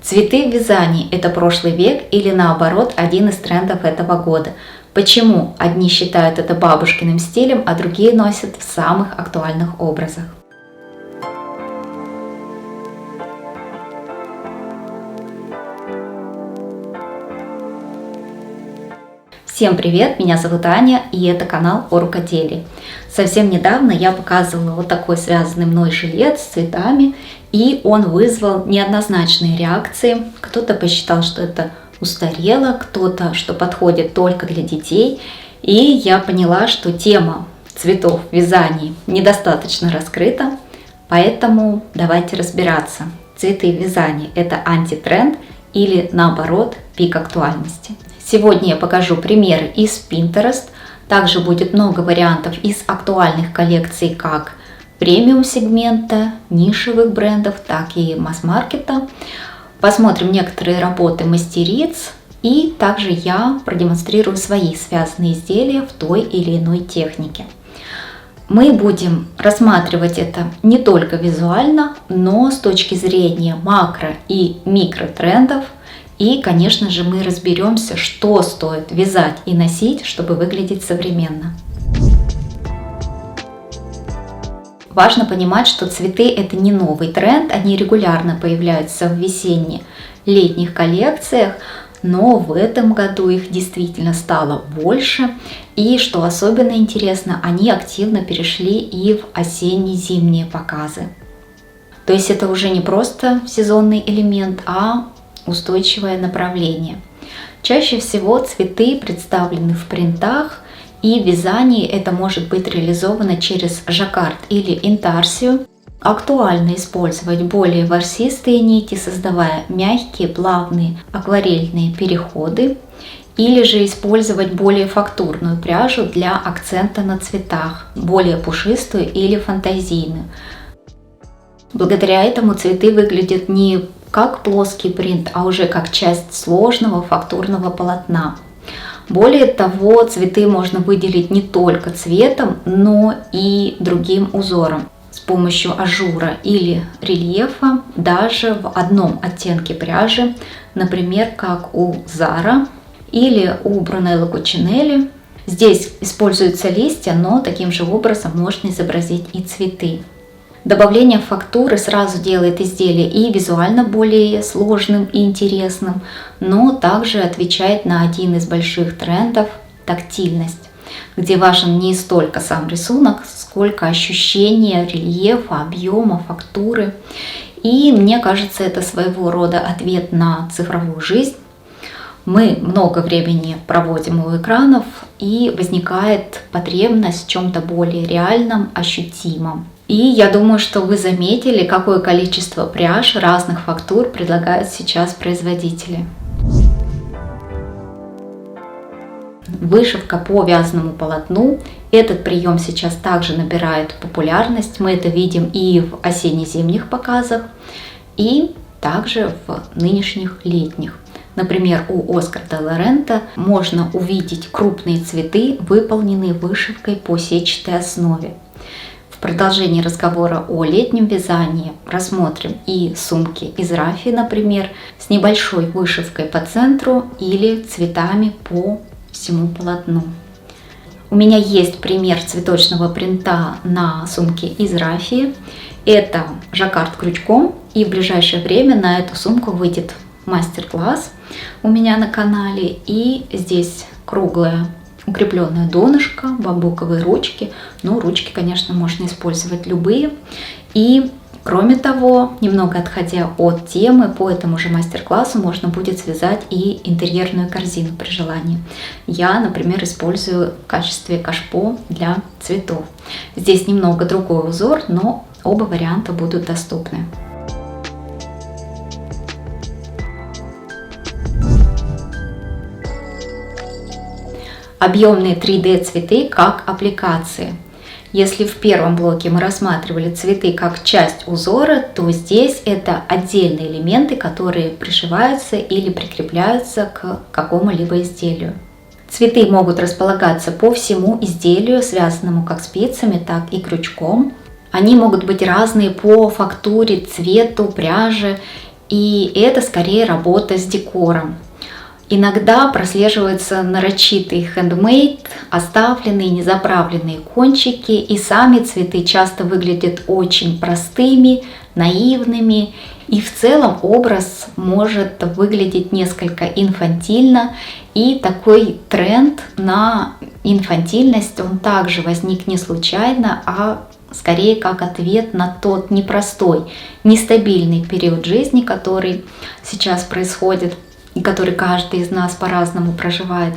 Цветы в вязании – это прошлый век или наоборот один из трендов этого года? Почему одни считают это бабушкиным стилем, а другие носят в самых актуальных образах? Всем привет, меня зовут Аня, и это канал о рукоделии. Совсем недавно я показывала вот такой связанный мной жилет с цветами, и он вызвал неоднозначные реакции. Кто-то посчитал, что это устарело, кто-то, что подходит только для детей. И я поняла, что тема цветов в вязании недостаточно раскрыта, поэтому давайте разбираться. Цветы в вязании – это антитренд или наоборот пик актуальности. Сегодня я покажу примеры из Pinterest. Также будет много вариантов из актуальных коллекций как премиум сегмента, нишевых брендов, так и масс-маркета. Посмотрим некоторые работы мастериц, и также я продемонстрирую свои связанные изделия в той или иной технике. Мы будем рассматривать это не только визуально, но с точки зрения макро и микротрендов. И, конечно же, мы разберемся, что стоит вязать и носить, чтобы выглядеть современно. Важно понимать, что цветы – это не новый тренд, они регулярно появляются в весенне-летних коллекциях, но в этом году их действительно стало больше. И, что особенно интересно, они активно перешли и в осенне-зимние показы. То есть это уже не просто сезонный элемент, а устойчивое направление. Чаще всего цветы представлены в принтах, и в вязании это может быть реализовано через жаккард или интарсию. Актуально использовать более ворсистые нити, создавая мягкие, плавные акварельные переходы, или же использовать более фактурную пряжу для акцента на цветах, более пушистую или фантазийную. Благодаря этому цветы выглядят не как плоский принт, а уже как часть сложного фактурного полотна. Более того, цветы можно выделить не только цветом, но и другим узором с помощью ажура или рельефа, даже в одном оттенке пряжи, например, как у Zara или у Brunello Cucinelli. Здесь используются листья, но таким же образом можно изобразить и цветы. Добавление фактуры сразу делает изделие и визуально более сложным и интересным, но также отвечает на один из больших трендов – тактильность, где важен не столько сам рисунок, сколько ощущение рельефа, объема, фактуры. И мне кажется, это своего рода ответ на цифровую жизнь. Мы много времени проводим у экранов, и возникает потребность в чем-то более реальном, ощутимом. И я думаю, что вы заметили, какое количество пряж разных фактур предлагают сейчас производители. Вышивка по вязаному полотну. Этот прием сейчас также набирает популярность. Мы это видим и в осенне-зимних показах, и также в нынешних летних. Например, у Оскар де ла Рента можно увидеть крупные цветы, выполненные вышивкой по сетчатой основе. В продолжении разговора о летнем вязании рассмотрим и сумки из рафии, например, с небольшой вышивкой по центру или цветами по всему полотну. У меня есть пример цветочного принта на сумке из рафии. Это жаккард крючком, и в ближайшее время на эту сумку выйдет мастер-класс у меня на канале. И здесь круглая укрепленное донышко, бамбуковые ручки. Но ручки, конечно, можно использовать любые. И кроме того, немного отходя от темы, по этому же мастер-классу можно будет связать и интерьерную корзину при желании. Я, например, использую в качестве кашпо для цветов. Здесь немного другой узор, но оба варианта будут доступны. Объемные 3D цветы как аппликации. Если в первом блоке мы рассматривали цветы как часть узора, то здесь это отдельные элементы, которые пришиваются или прикрепляются к какому-либо изделию. Цветы могут располагаться по всему изделию, связанному как спицами, так и крючком. Они могут быть разные по фактуре, цвету, пряже и это скорее работа с декором. Иногда прослеживаются нарочитые handmade, оставленные, незаправленные кончики, и сами цветы часто выглядят очень простыми, наивными, и в целом образ может выглядеть несколько инфантильно, и такой тренд на инфантильность, он также возник не случайно, а скорее как ответ на тот непростой, нестабильный период жизни, который сейчас происходит, и который каждый из нас по-разному проживает.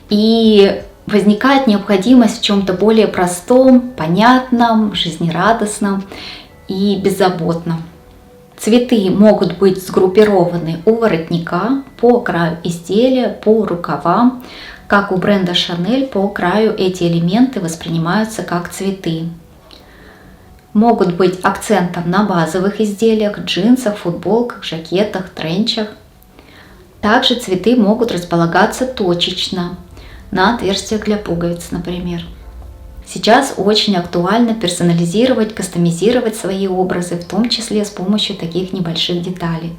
И возникает необходимость в чем-то более простом, понятном, жизнерадостном и беззаботном. Цветы могут быть сгруппированы у воротника, по краю изделия, по рукавам. Как у бренда Chanel, по краю эти элементы воспринимаются как цветы. Могут быть акцентом на базовых изделиях, джинсах, футболках, жакетах, тренчах. Также цветы могут располагаться точечно, на отверстиях для пуговиц, например. Сейчас очень актуально персонализировать, кастомизировать свои образы, в том числе с помощью таких небольших деталей.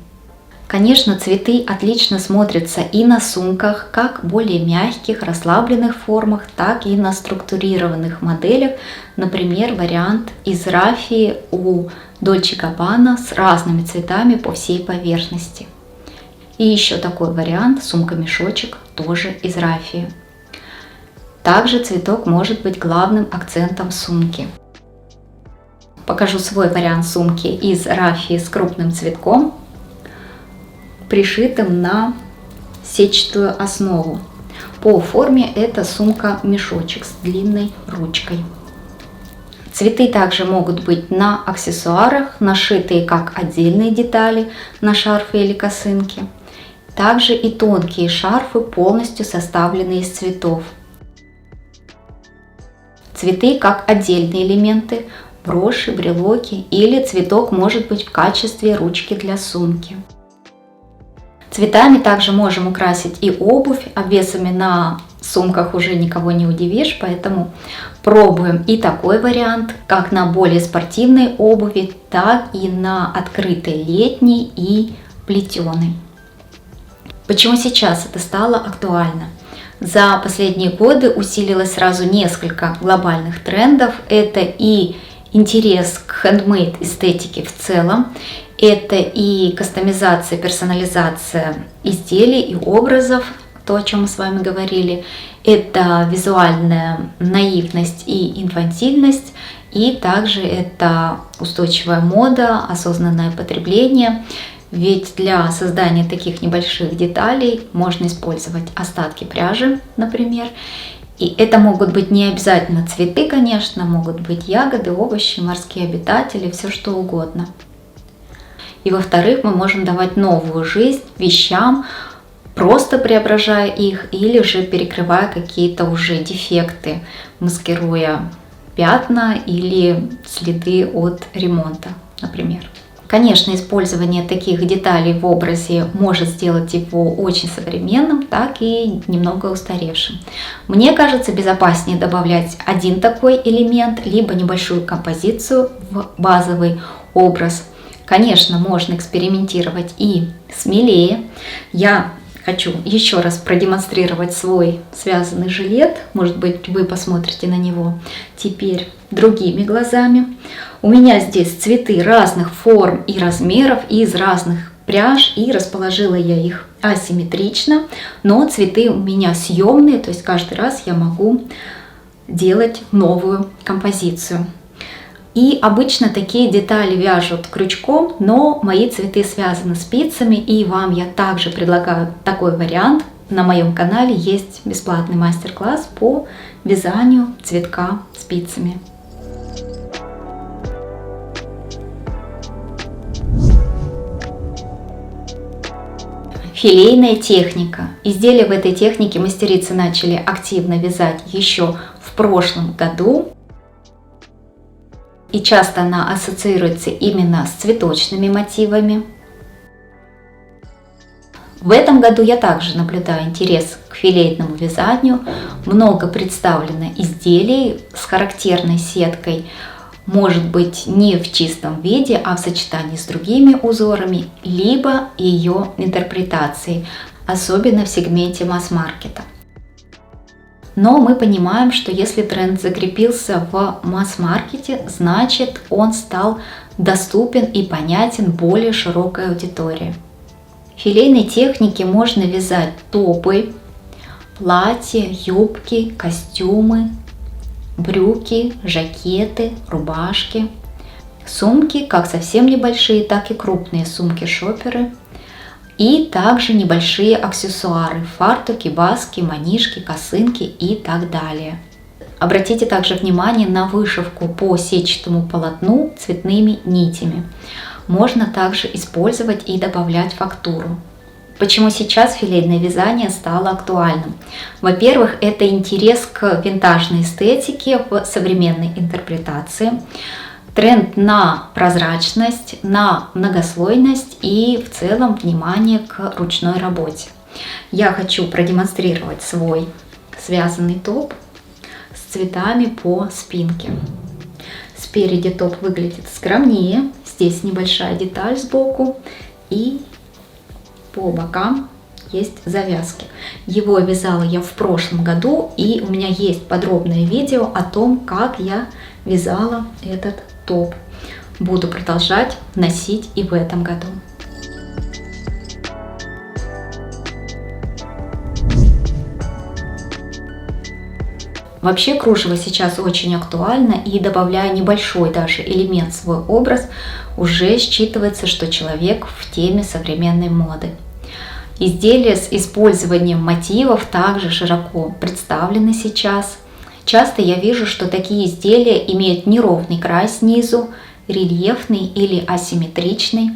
Конечно, цветы отлично смотрятся и на сумках, как более мягких, расслабленных формах, так и на структурированных моделях. Например, вариант из рафии у Dolce & Gabbana с разными цветами по всей поверхности. И еще такой вариант, сумка-мешочек, тоже из рафии. Также цветок может быть главным акцентом сумки. Покажу свой вариант сумки из рафии с крупным цветком, пришитым на сетчатую основу. По форме это сумка-мешочек с длинной ручкой. Цветы также могут быть на аксессуарах, нашитые как отдельные детали на шарфы или косынки. Также и тонкие шарфы, полностью составленные из цветов. Цветы как отдельные элементы, броши, брелоки, или цветок может быть в качестве ручки для сумки. Цветами также можем украсить и обувь, обвесами на сумках уже никого не удивишь, поэтому пробуем и такой вариант, как на более спортивной обуви, так и на открытой летней и плетеной. Почему сейчас это стало актуально? За последние годы усилилось сразу несколько глобальных трендов. Это и интерес к handmade эстетике в целом, это и кастомизация, персонализация изделий и образов, то, о чем мы с вами говорили, это визуальная наивность и инфантильность, и также это устойчивая мода, осознанное потребление. Ведь для создания таких небольших деталей можно использовать остатки пряжи, например. И это могут быть не обязательно цветы, конечно, могут быть ягоды, овощи, морские обитатели, все что угодно. И во-вторых, мы можем давать новую жизнь вещам, просто преображая их или же перекрывая какие-то уже дефекты, маскируя пятна или следы от ремонта, например. Конечно, использование таких деталей в образе может сделать его очень современным, так и немного устаревшим. Мне кажется, безопаснее добавлять один такой элемент, либо небольшую композицию в базовый образ. Конечно, можно экспериментировать и смелее. Я хочу еще раз продемонстрировать свой связанный жилет. Может быть, вы посмотрите на него теперь другими глазами. У меня здесь цветы разных форм и размеров из разных пряж, и расположила я их асимметрично, но цветы у меня съемные, то есть каждый раз я могу делать новую композицию. И обычно такие детали вяжут крючком, но мои цветы связаны спицами, и вам я также предлагаю такой вариант. На моем канале есть бесплатный мастер-класс по вязанию цветка спицами. Филейная техника. Изделия в этой технике мастерицы начали активно вязать еще в прошлом году. И часто она ассоциируется именно с цветочными мотивами. В этом году я также наблюдаю интерес к филейному вязанию. Много представлено изделий с характерной сеткой может быть не в чистом виде, а в сочетании с другими узорами, либо ее интерпретацией, особенно в сегменте масс-маркета. Но мы понимаем, что если тренд закрепился в масс-маркете, значит он стал доступен и понятен более широкой аудитории. В филейной технике можно вязать топы, платья, юбки, костюмы, брюки, жакеты, рубашки, сумки, как совсем небольшие, так и крупные сумки-шоперы, и также небольшие аксессуары, фартуки, баски, манишки, косынки и так далее. Обратите также внимание на вышивку по сетчатому полотну цветными нитями. Можно также использовать и добавлять фактуру. Почему сейчас филейное вязание стало актуальным? Во-первых, это интерес к винтажной эстетике в современной интерпретации, тренд на прозрачность, на многослойность и в целом внимание к ручной работе. Я хочу продемонстрировать свой связанный топ с цветами по спинке. Спереди топ выглядит скромнее, здесь небольшая деталь сбоку и по бокам есть завязки. Его вязала я в прошлом году, и у меня есть подробное видео о том, как я вязала этот топ. Буду продолжать носить и в этом году. Вообще кружево сейчас очень актуально, и добавляя небольшой даже элемент в свой образ, уже считывается, что человек в теме современной моды. Изделия с использованием мотивов также широко представлены сейчас. Часто я вижу, что такие изделия имеют неровный край снизу, рельефный или асимметричный.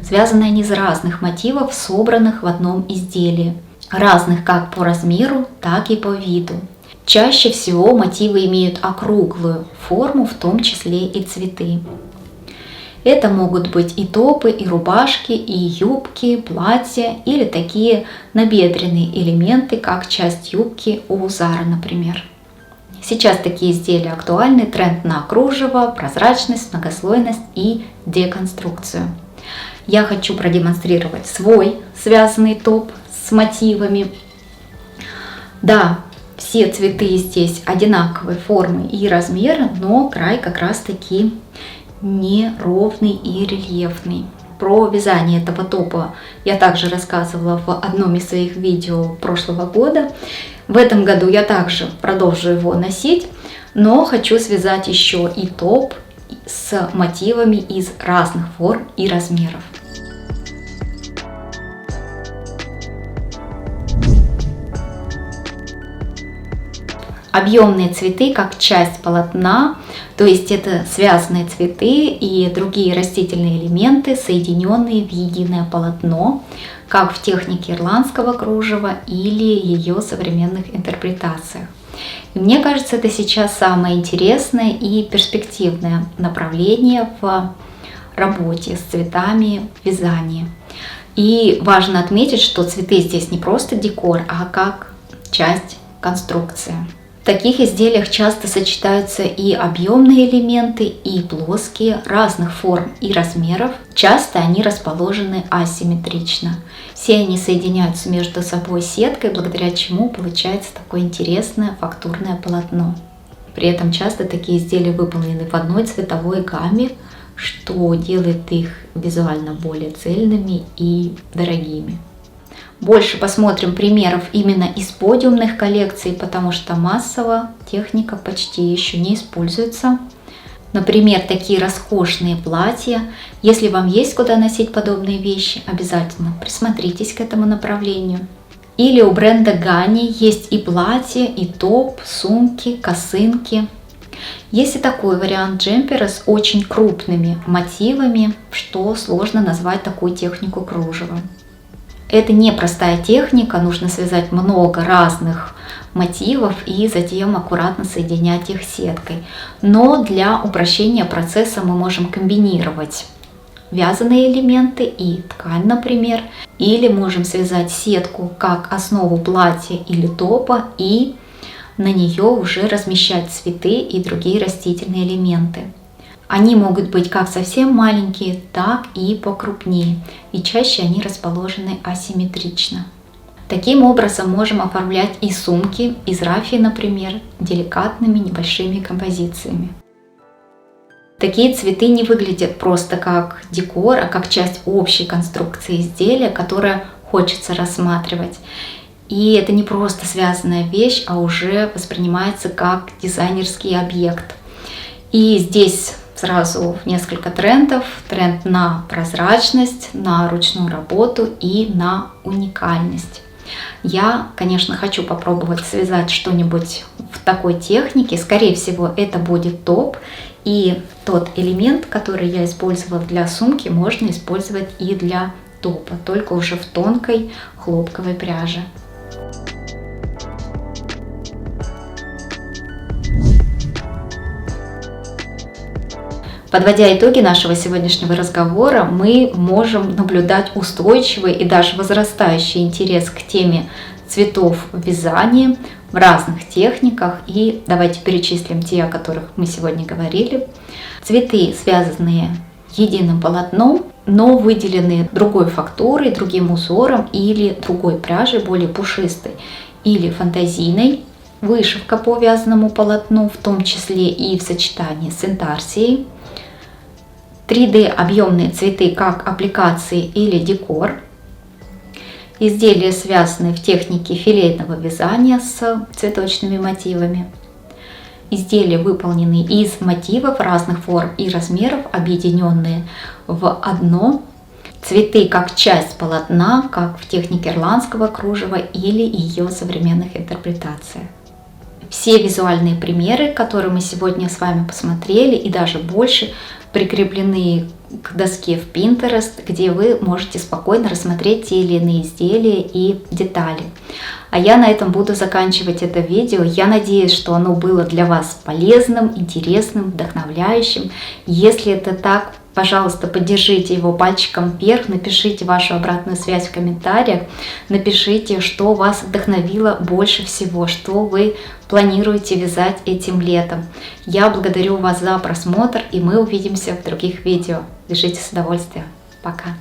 Связаны они из разных мотивов, собранных в одном изделии, разных как по размеру, так и по виду. Чаще всего мотивы имеют округлую форму, в том числе и цветы. Это могут быть и топы, и рубашки, и юбки, платья или такие набедренные элементы, как часть юбки у Zara, например. Сейчас такие изделия актуальны, тренд на кружево, прозрачность, многослойность и деконструкцию. Я хочу продемонстрировать свой связанный топ с мотивами. Да, все цветы здесь одинаковой формы и размера, но край как раз таки неровный и рельефный. Про вязание этого топа я также рассказывала в одном из своих видео прошлого года. В этом году я также продолжу его носить, но хочу связать еще и топ с мотивами из разных форм и размеров. Объемные цветы как часть полотна, то есть это связанные цветы и другие растительные элементы, соединенные в единое полотно, как в технике ирландского кружева или ее современных интерпретациях. И мне кажется, это сейчас самое интересное и перспективное направление в работе с цветами в вязании. И важно отметить, что цветы здесь не просто декор, а как часть конструкции. В таких изделиях часто сочетаются и объемные элементы, и плоские, разных форм и размеров. Часто они расположены асимметрично. Все они соединяются между собой сеткой, благодаря чему получается такое интересное фактурное полотно. При этом часто такие изделия выполнены в одной цветовой гамме, что делает их визуально более цельными и дорогими. Больше посмотрим примеров именно из подиумных коллекций, потому что массово техника почти еще не используется. Например, такие роскошные платья. Если вам есть куда носить подобные вещи, обязательно присмотритесь к этому направлению. Или у бренда Ganni есть и платья, и топ, сумки, косынки. Есть и такой вариант джемпера с очень крупными мотивами, что сложно назвать такую технику кружевом. Это непростая техника, нужно связать много разных мотивов и затем аккуратно соединять их сеткой. Но для упрощения процесса мы можем комбинировать вязаные элементы и ткань, например, или можем связать сетку как основу платья или топа и на нее уже размещать цветы и другие растительные элементы. Они могут быть как совсем маленькие, так и покрупнее, и чаще они расположены асимметрично. Таким образом можем оформлять и сумки из рафии, например, деликатными небольшими композициями. Такие цветы не выглядят просто как декор, а как часть общей конструкции изделия, которое хочется рассматривать. И это не просто связанная вещь, а уже воспринимается как дизайнерский объект. И здесь сразу несколько трендов. Тренд на прозрачность, на ручную работу и на уникальность. Я, конечно, хочу попробовать связать что-нибудь в такой технике. Скорее всего, это будет топ. И тот элемент, который я использовала для сумки, можно использовать и для топа, только уже в тонкой хлопковой пряже. Подводя итоги нашего сегодняшнего разговора, мы можем наблюдать устойчивый и даже возрастающий интерес к теме цветов в вязании в разных техниках. И давайте перечислим те, о которых мы сегодня говорили. Цветы, связанные единым полотном, но выделенные другой фактурой, другим узором или другой пряжей, более пушистой или фантазийной. Вышивка по вязаному полотну, в том числе и в сочетании с интарсией. 3D объемные цветы как аппликации или декор. Изделия, связанные в технике филейного вязания с цветочными мотивами. Изделия, выполненные из мотивов разных форм и размеров, объединенные в одно. Цветы как часть полотна, как в технике ирландского кружева или ее современных интерпретациях. Все визуальные примеры, которые мы сегодня с вами посмотрели, и даже больше, прикреплены к доске в Pinterest, где вы можете спокойно рассмотреть те или иные изделия и детали. А я на этом буду заканчивать это видео. Я надеюсь, что оно было для вас полезным, интересным, вдохновляющим. Если это так, пожалуйста, поддержите его пальчиком вверх, напишите вашу обратную связь в комментариях, напишите, что вас вдохновило больше всего, что вы планируете вязать этим летом. Я благодарю вас за просмотр, и мы увидимся в других видео. Вяжите с удовольствием. Пока!